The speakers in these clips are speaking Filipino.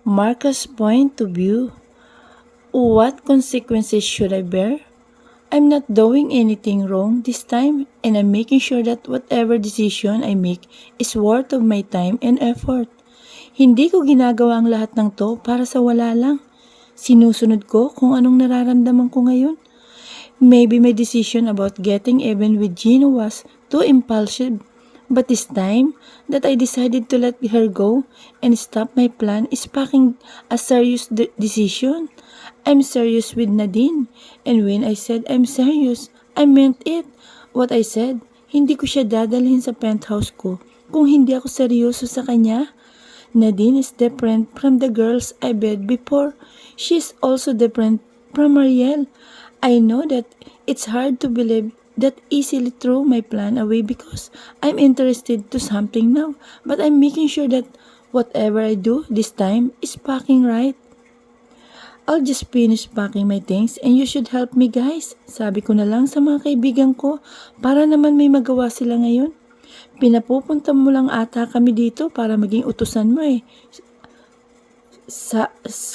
Marcus' point of view. What consequences should I bear? I'm not doing anything wrong this time, and I'm making sure that whatever decision I make is worth of my time and effort. Hindi ko ginagawa ang lahat ng to para sa wala lang. Sinusunod ko kung anong nararamdaman ko ngayon. Maybe my decision about getting even with Gino was too impulsive. But this time that I decided to let her go and stop my plan is packing a serious decision. I'm serious with Nadine. And when I said I'm serious, I meant it. What I said, hindi ko siya dadalhin sa penthouse ko kung hindi ako seryoso sa kanya. Nadine is different from the girls I bed before. She's also different from Marielle. I know that it's hard to believe that easily throw my plan away because I'm interested to something now. But I'm making sure that whatever I do this time is packing right. I'll just finish packing my things and you should help me guys. Sabi ko na lang sa mga kaibigan ko para naman may magawa sila ngayon. Pinapupunta mo lang ata kami dito para maging utusan mo eh.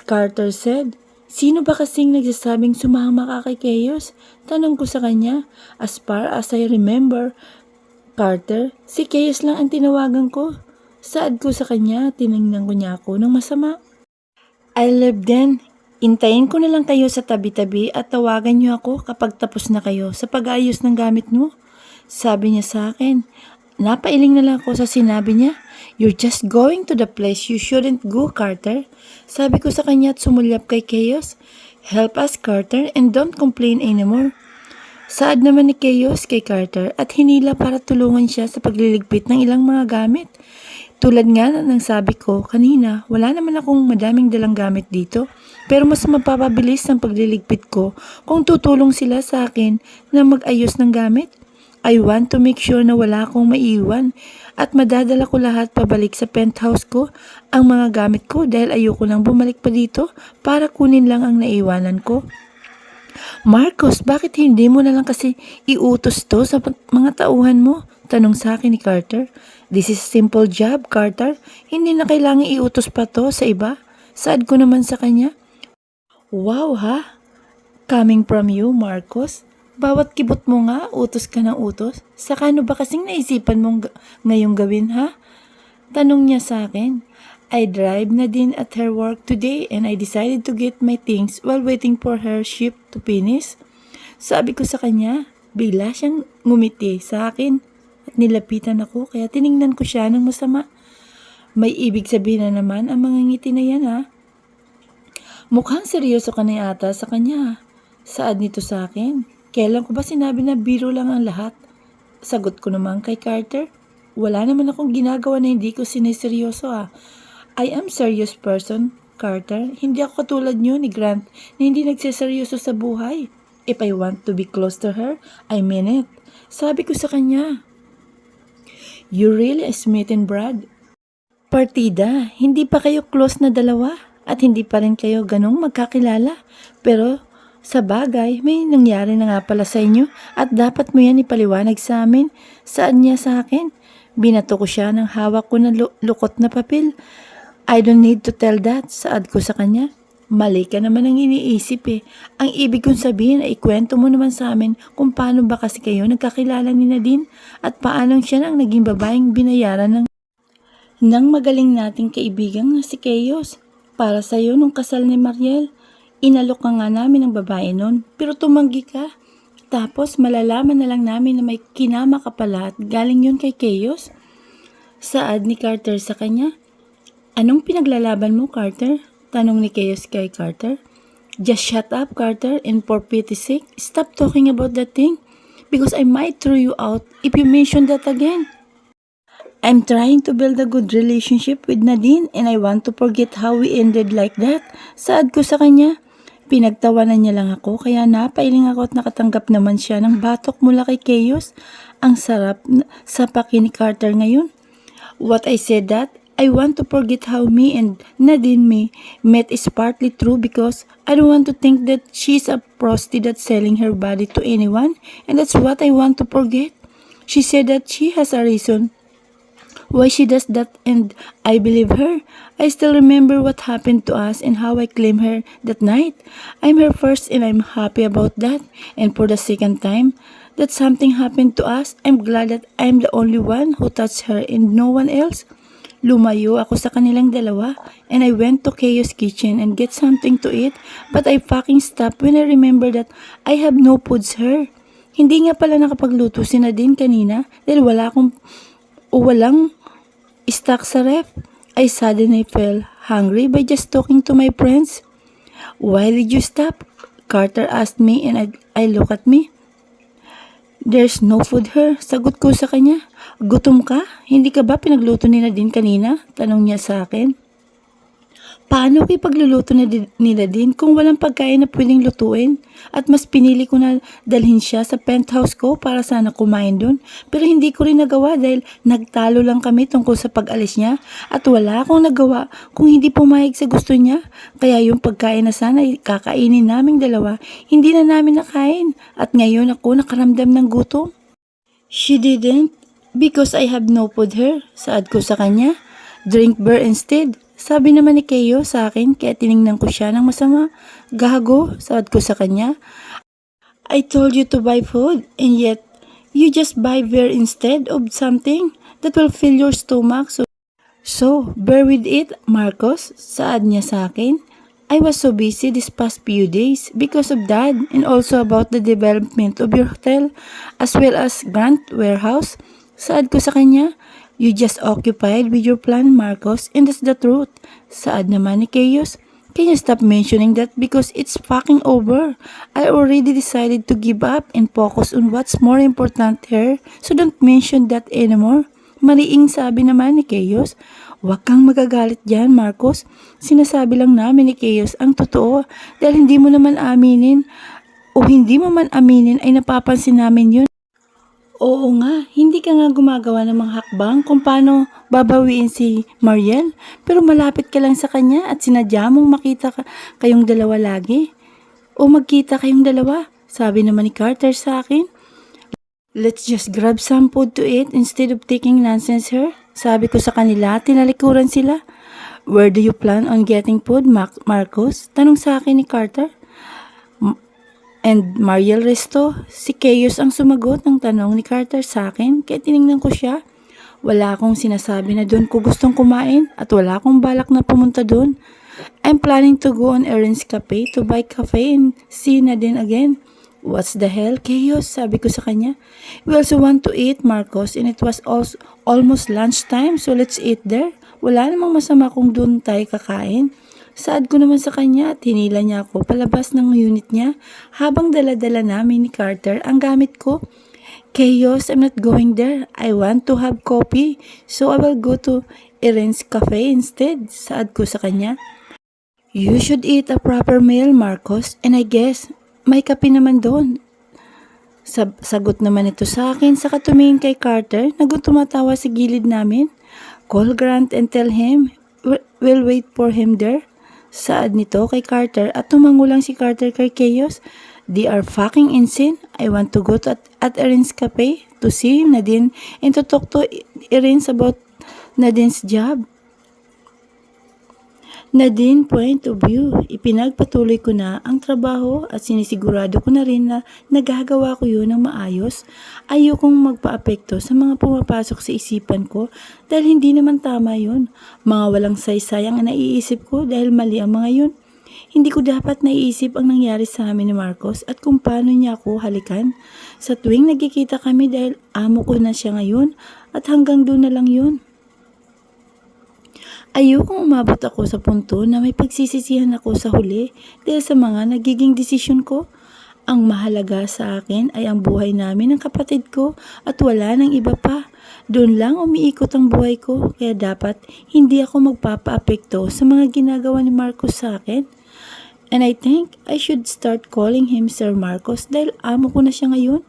Carter said. Sino ba kasing nagsasabing sumama ka kay Chaos? Tanong ko sa kanya. As far as I remember, Carter, si Chaos lang ang tinawagan ko. Saad ko sa kanya, tinignan ko niya ako ng masama. I love then. Intayin ko na lang kayo sa tabi-tabi at tawagan niyo ako kapag tapos na kayo sa pag-ayos ng gamit mo. Sabi niya sa akin. Napailing na lang ako sa sinabi niya. You're just going to the place you shouldn't go, Carter. Sabi ko sa kanya at sumulyap kay Chaos. Help us, Carter, and don't complain anymore. Saad naman ni Chaos kay Carter at hinila para tulungan siya sa pagliligpit ng ilang mga gamit. Tulad nga ng sabi ko kanina, wala naman akong madaming dalang gamit dito. Pero mas mapapabilis ang pagliligpit ko kung tutulong sila sa akin na mag-ayos ng gamit. I want to make sure na wala akong maiiwan at madadala ko lahat pabalik sa penthouse ko ang mga gamit ko dahil ayoko nang bumalik pa dito para kunin lang ang naiwanan ko. Marcos, bakit hindi mo na lang kasi iutos to sa mga tauhan mo? Tanong sa akin ni Carter. This is simple job, Carter. Hindi na kailangan iutos pa to sa iba. Saad ko naman sa kanya. Wow ha? Coming from you, Marcos? Bawat kibot mo nga, utos ka ng utos. Saka ano ba kasing naisipan mong ngayong gawin ha? Tanong niya sa akin. I drive Nadine at her work today and I decided to get my things while waiting for her shift to finish. Sabi ko sa kanya, bigla siyang ngumiti sa akin at nilapitan ako kaya tiningnan ko siya ng masama. May ibig sabihin na naman ang mga ngiti na yan ha? Mukhang seryoso ka na yata sa kanya. Saad nito sa akin. Kailan ko ba sinabi na biro lang ang lahat? Sagot ko naman kay Carter. Wala naman akong ginagawa na hindi ko sineseryoso ah. I am serious person, Carter. Hindi ako katulad niyo ni Grant na hindi nagseseryoso sa buhay. If I want to be close to her, I mean it. Sabi ko sa kanya. You really smitten, Brad. Partida, hindi pa kayo close na dalawa at hindi pa rin kayo ganong magkakilala. Pero sa bagay, may nangyari na nga pala sa inyo at dapat mo yan ipaliwanag sa amin. Saan niya sa akin? Binato ko siya ng hawak ko na lukot na papel. I don't need to tell that, saad ko sa kanya. Mali ka naman ang iniisip eh. Ang ibig kong sabihin ay ikwento mo naman sa amin kung paano ba kasi kayo nagkakilala ni Nadine at paano siya nang naging babaeng binayaran ng magaling nating kaibigan na si Chaos. Para sa'yo nung kasal ni Marielle. Inalok ka nga namin ng babae nun, pero tumanggi ka. Tapos malalaman na lang namin na may kinama ka pala at galing yun kay Chaos. Saad ni Carter sa kanya. Anong pinaglalaban mo, Carter? Tanong ni Chaos kay Carter. Just shut up, Carter, and for pity's sake, stop talking about that thing because I might throw you out if you mention that again. I'm trying to build a good relationship with Nadine and I want to forget how we ended like that. Saad ko sa kanya. Pinagtawanan niya lang ako kaya napailing ako at nakatanggap naman siya ng batok mula kay Chaos. Ang sarap sa paki ni Carter ngayon. What I said that I want to forget how me and Nadine met is partly true because I don't want to think that she's a prostitute that's selling her body to anyone and that's what I want to forget. She said that she has a reason why she does that, and I believe her. I still remember what happened to us and how I claimed her that night. I'm her first and I'm happy about that. And for the second time that something happened to us, I'm glad that I'm the only one who touched her and no one else. Lumayo ako sa kanilang dalawa and I went to Chaos Kitchen and get something to eat, but I fucking stopped when I remember that I have no foods her. Hindi nga pala nakapagluto si Nadine kanina dahil walang stock sa ref. I suddenly felt hungry by just talking to my friends. Why did you stop? Carter asked me and I looked at me. There's no food her. Sagot ko sa kanya. Gutom ka? Hindi ka ba pinagluto ni Nadine kanina? Tanong niya sa akin. Paano ko ipagluluto ni Nadine kung walang pagkain na pwedeng lutuin? At mas pinili ko na dalhin siya sa penthouse ko para sana kumain doon. Pero hindi ko rin nagawa dahil nagtalo lang kami tungkol sa pag-alis niya. At wala akong nagawa kung hindi pumayag sa gusto niya. Kaya yung pagkain na sana kakainin naming dalawa, hindi na namin nakain. At ngayon ako nakaramdam ng gutom. She didn't because I have no food her. Saad ko sa kanya. Drink beer instead. Sabi naman ni Keo sa akin kaya tiningnan ko siya ng masama. Gago, saad ko sa kanya. I told you to buy food and yet you just buy beer instead of something that will fill your stomach. So bear with it, Marcos, saad niya sa akin. I was so busy this past few days because of that and also about the development of your hotel as well as Grant Warehouse. Saad ko sa kanya. You just occupied with your plan, Marcos, and that's the truth. Saad naman ni Chaos. Can you stop mentioning that because it's fucking over? I already decided to give up and focus on what's more important here, so don't mention that anymore. Mariing sabi naman ni Chaos. Huwag kang magagalit dyan, Marcos. Sinasabi lang namin ni Chaos ang totoo dahil hindi mo naman aminin o hindi mo man aminin ay napapansin namin yun. Oo nga, hindi ka nga gumagawa ng mga hakbang kung paano babawiin si Mariel. Pero malapit ka lang sa kanya at sinadya mong makita kayong dalawa lagi. O magkita kayong dalawa, sabi naman ni Carter sa akin. Let's just grab some food to eat instead of taking nonsense here. Sabi ko sa kanila, tinalikuran sila. Where do you plan on getting food, Marcos? Tanong sa akin ni Carter. And Mariel Resto, si Chaos ang sumagot ng tanong ni Carter sa akin kaya tinignan ko siya. Wala akong sinasabi na doon ko gustong kumain at wala akong balak na pumunta doon. I'm planning to go on Erin's Cafe to buy cafe and see Nadine again. What's the hell, Chaos? Sabi ko sa kanya. We also want to eat, Marcos, and it was also almost lunchtime so let's eat there. Wala namang masama kung doon tayo kakain. Saad ko naman sa kanya at hinila niya ako palabas ng unit niya habang dala-dala namin ni Carter ang gamit ko. Chaos, I'm not going there. I want to have coffee so I will go to Erin's Cafe instead. Saad ko sa kanya. You should eat a proper meal, Marcos, and I guess may kape naman doon. Sagot naman ito sa akin sa tumingin kay Carter na tumatawa sa gilid namin. Call Grant and tell him we'll wait for him there. Saad nito kay Carter at tumango lang si Carter kay Chaos. They are fucking insane. I want to go at Erin's Cafe to see Nadine and to talk to Erin about Nadine's job. Nadine point of view, ipinagpatuloy ko na ang trabaho at sinisigurado ko na rin na nagagawa ko yun ng maayos. Ayokong magpaapekto sa mga pumapasok sa isipan ko dahil hindi naman tama yun. Mga walang saysayang ang naiisip ko dahil mali ang mga yun. Hindi ko dapat naiisip ang nangyari sa amin ni Marcos at kung paano niya ako halikan. Sa tuwing nagkikita kami dahil amo ko na siya ngayon at hanggang doon na lang yun. Ayokong umabot ako sa punto na may pagsisisihan ako sa huli dahil sa mga nagiging desisyon ko. Ang mahalaga sa akin ay ang buhay namin ng kapatid ko at wala nang iba pa. Doon lang umiikot ang buhay ko kaya dapat hindi ako magpapaapekto sa mga ginagawa ni Marcos sa akin. And I think I should start calling him Sir Marcos dahil amo ko na siya ngayon.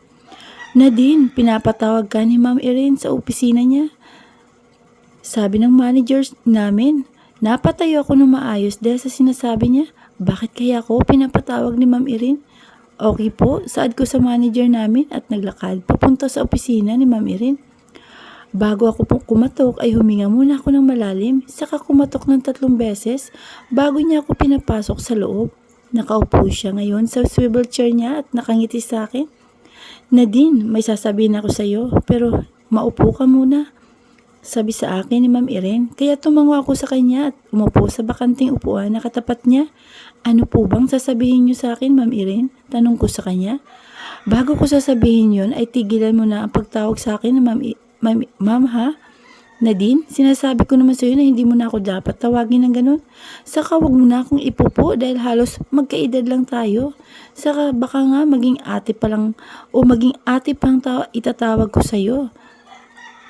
Nadine, pinapatawag ka ni Ma'am Erin sa opisina niya. Sabi ng manager namin, napatayo ako ng maayos dahil sa sinasabi niya. Bakit kaya ako pinapatawag ni Ma'am Erin? Okay po, saad ko sa manager namin at naglakad papunta sa opisina ni Ma'am Erin. Bago ako po kumatok ay huminga muna ako ng malalim, saka kumatok ng 3 beses bago niya ako pinapasok sa loob. Nakaupo siya ngayon sa swivel chair niya at nakangiti sa akin. Nadine, may sasabihin ako sa iyo, pero maupo ka muna, sabi sa akin ni Ma'am Erin. Kaya tumango ako sa kanya at umupo sa bakanting upuan na katapat niya. Ano po bang sasabihin niyo sa akin, Ma'am Erin? Tanong ko sa kanya. Bago ko sasabihin yon ay tigilan mo na ang pagtawag sa akin na Ma'am ha? Nadine, sinasabi ko naman sa iyo na hindi mo na ako dapat tawagin ng ganun. Saka wag mo na akong ipupo dahil halos magkaedad lang tayo. Saka baka nga maging ate pa lang o maging ate pang itatawag ko sa iyo.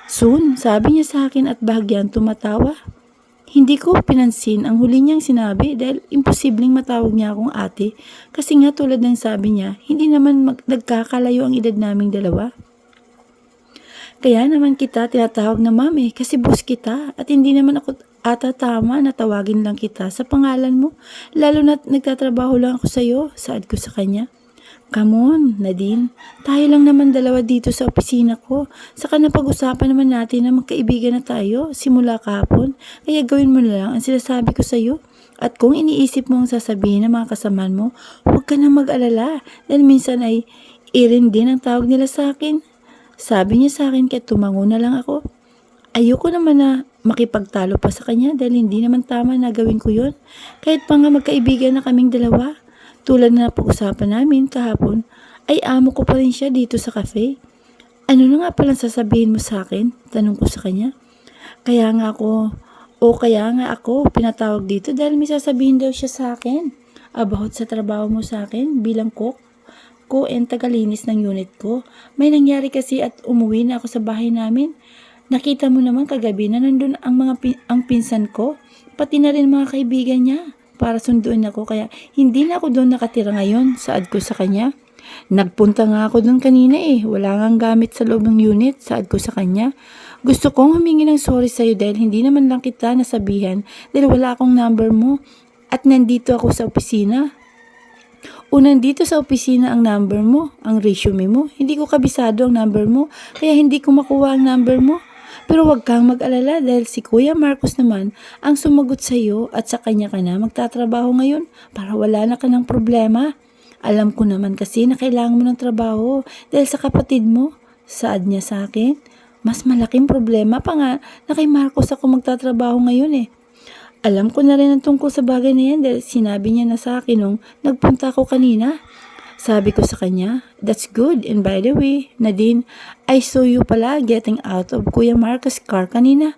Soon, sabi niya sa akin at bahagyang tumatawa. Hindi ko pinansin ang huli niyang sinabi dahil imposibleng matawag niya akong ate kasi nga tulad ng sabi niya, hindi naman nagkakalayo ang edad naming dalawa. Kaya naman kita tinatawag na mami kasi boss kita at hindi naman ako ata tama na tawagin lang kita sa pangalan mo lalo na nagtatrabaho lang ako sa iyo, saad ko sa kanya. Come on, Nadine. Tayo lang naman dalawa dito sa opisina ko. Saka napag-usapan naman natin na magkaibigan na tayo simula kahapon. Kaya gawin mo na lang ang sinasabi ko sa iyo. At kung iniisip mo ang sasabihin ng mga kasamaan mo, huwag ka na mag-alala dahil minsan ay Erin din ang tawag nila sa akin. Sabi niya sa akin kaya tumango na lang ako. Ayoko naman na makipagtalo pa sa kanya dahil hindi naman tama na gawin ko yun. Kahit pa nga magkaibigan na kaming dalawa. Tulad na pag-usapan namin kahapon, ay amo ko pa rin siya dito sa cafe. Ano na nga palang sasabihin mo sa akin? Tanong ko sa kanya. Kaya nga ako pinatawag dito dahil may sasabihin daw siya sa akin. About sa trabaho mo sa akin bilang cook ko and tagalinis ng unit ko. May nangyari kasi at umuwi na ako sa bahay namin. Nakita mo naman kagabi na nandun ang pinsan ko, pati na rin mga kaibigan niya para sunduin ako kaya hindi na ako doon nakatira ngayon, saad ko sa kanya. Nagpunta nga ako doon kanina wala ngang gamit sa loob ng unit, saad ko sa kanya. Gusto kong humingi ng sorry sa'yo dahil hindi naman lang kita nasabihan dahil wala akong number mo at nandito ako sa opisina. Nandito sa opisina ang number mo, ang resume mo. Hindi ko kabisado ang number mo, kaya hindi ko makuha ang number mo. Pero huwag kang mag-alala dahil si Kuya Marcos naman ang sumagot sa iyo at sa kanya ka na magtatrabaho ngayon para wala na ka ng problema. Alam ko naman kasi na kailangan mo ng trabaho dahil sa kapatid mo, saad niya sa akin. Mas malaking problema pa nga na kay Marcos ako magtatrabaho ngayon Alam ko na rin ang tungkol sa bagay na yan dahil sinabi niya na sa akin nung nagpunta ako kanina. Sabi ko sa kanya, that's good. And by the way, Nadine, I saw you pala getting out of Kuya Marcos' car kanina.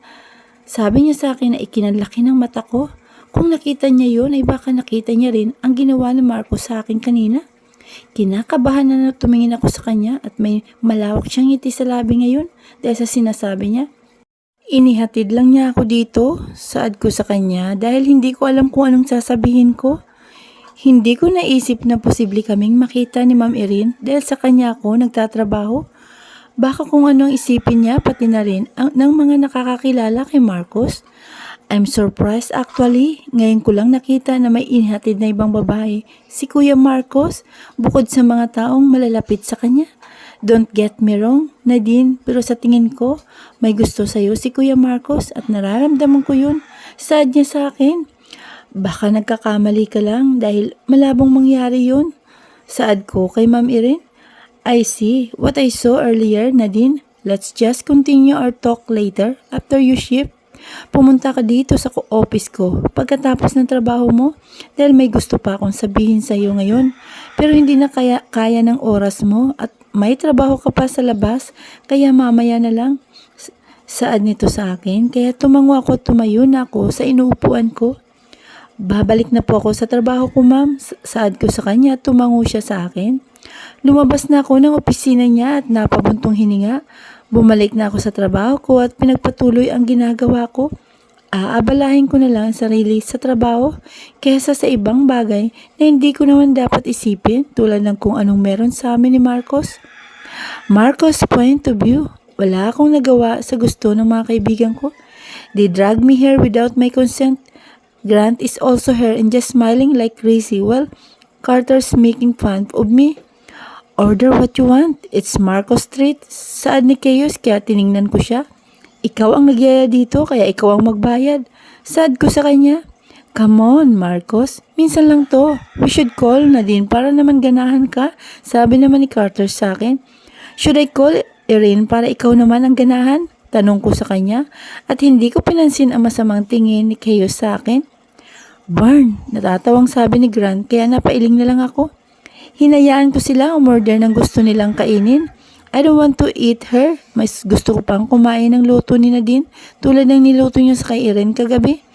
Sabi niya sa akin na ikinalaki ng mata ko. Kung nakita niya yun, ay baka nakita niya rin ang ginawa ni Marcos sa akin kanina. Kinakabahan na tumingin ako sa kanya at may malawak siyang ngiti sa labi ngayon dahil sa sinasabi niya. Inihatid lang niya ako dito, saad ko sa kanya dahil hindi ko alam kung anong sasabihin ko. Hindi ko naisip na posible kaming makita ni Ma'am Erin dahil sa kanya ako nagtatrabaho. Baka kung anong isipin niya pati na rin ng mga nakakakilala kay Marcos. I'm surprised actually. Ngayon ko lang nakita na may inihatid na ibang babae, si Kuya Marcos, bukod sa mga taong malalapit sa kanya. Don't get me wrong, Nadine, pero sa tingin ko, may gusto sa'yo si Kuya Marcos at nararamdaman ko yun. Saad niya sa akin. Baka nagkakamali ka lang dahil malabong mangyari yun. Saad ko kay Ma'am Erin. I see what I saw earlier, Nadine. Let's just continue our talk later after you shift. Pumunta ka dito sa office ko pagkatapos ng trabaho mo dahil may gusto pa akong sabihin sa iyo ngayon. Pero hindi na kaya ng oras mo at may trabaho ka pa sa labas kaya mamaya na lang. Saad nito sa akin kaya tumango ako at tumayo na ako sa inuupuan ko. Babalik na po ako sa trabaho ko, ma'am. Saad ko sa kanya at tumango siya sa akin. Lumabas na ako ng opisina niya at napabuntong hininga. Bumalik na ako sa trabaho ko at pinagpatuloy ang ginagawa ko. Aabalahin ko na lang ang sarili sa trabaho kaysa sa ibang bagay na hindi ko naman dapat isipin tulad ng kung anong meron sa amin ni Marcos. Marcos' point of view, wala akong nagawa sa gusto ng mga kaibigan ko. They dragged me here without my consent. Grant is also here and just smiling like crazy. Well, Carter's making fun of me. Order what you want. It's Marcos Street. Saad ni Chaos kaya tiningnan ko siya. Ikaw ang nagyaya dito kaya ikaw ang magbayad. Saad ko sa kanya. Come on, Marcos. Minsan lang to. We should call Nadine para naman ganahan ka. Sabi naman ni Carter sa akin. Should I call Erin para ikaw naman ang ganahan? Tanong ko sa kanya. At hindi ko pinansin ang masamang tingin ni Chaos sa akin. Barn, natatawang sabi ni Grant kaya napailing na lang ako. Hinayaan ko sila umorder ng gusto nilang kainin. I don't want to eat her. Mas gusto ko pang kumain ng luto ni Nadine tulad ng niluto niya sa kay Erin kagabi.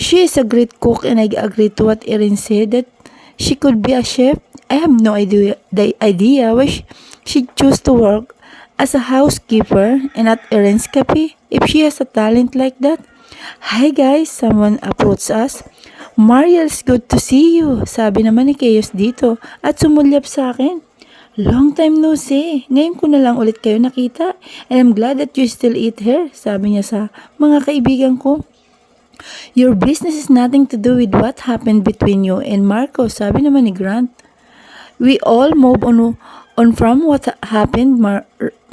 She is a great cook and I agree to what Erin said that she could be a chef. I have no idea why she chose to work as a housekeeper and at Erin's cafe if she has a talent like that. Hi guys, someone approached us. Mariel, it's good to see you. Sabi naman ni Chaos dito at sumulyap sa akin. Long time no see. Ngayon ko na lang ulit kayo nakita. And I'm glad that you still eat here. Sabi niya sa mga kaibigan ko. Your business is nothing to do with what happened between you and Marco. Sabi naman ni Grant. We all move on from what happened,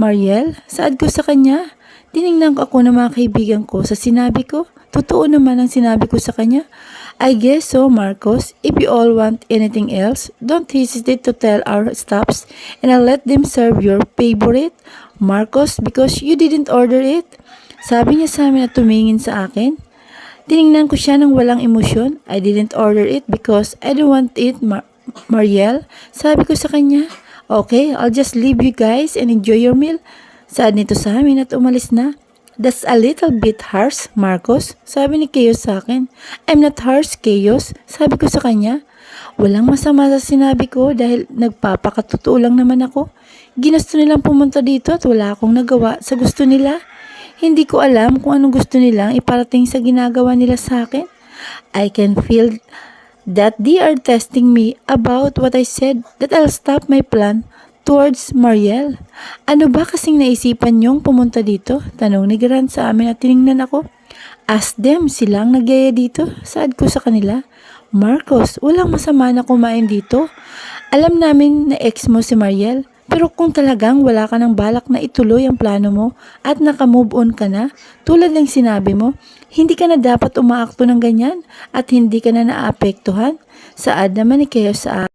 Mariel. Saad ko sa kanya. Tiningnan ko ako ng mga kaibigan ko sa sinabi ko. Totoo naman ang sinabi ko sa kanya. I guess so, Marcos. If you all want anything else, don't hesitate to tell our staffs and I'll let them serve your favorite, Marcos, because you didn't order it. Sabi niya sa amin at tumingin sa akin. Tiningnan ko siya ng walang emosyon. I didn't order it because I don't want it, Mariel. Sabi ko sa kanya, okay, I'll just leave you guys and enjoy your meal. Saad nito sa amin at umalis na. That's a little bit harsh, Marcos. Sabi ni Chaos sa akin. I'm not harsh, Chaos. Sabi ko sa kanya. Walang masama sa sinabi ko dahil nagpapakatotoo lang naman ako. Ginusto nilang pumunta dito at wala akong nagawa sa gusto nila. Hindi ko alam kung anong gusto nilang iparating sa ginagawa nila sa akin. I can feel that they are testing me about what I said that I'll stop my plan towards Mariel. Ano ba kasing naisipan niyong pumunta dito? Tanong ni Grant sa amin at tiningnan ako. Ask them, silang nagyaya dito. Saad ko sa kanila. Marcos, walang masama na kumain dito. Alam namin na ex mo si Mariel. Pero kung talagang wala ka ng balak na ituloy ang plano mo at naka-move on ka na, tulad ng sinabi mo, hindi ka na dapat umaakto ng ganyan at hindi ka na naapektuhan. Saad naman ni Chaos sa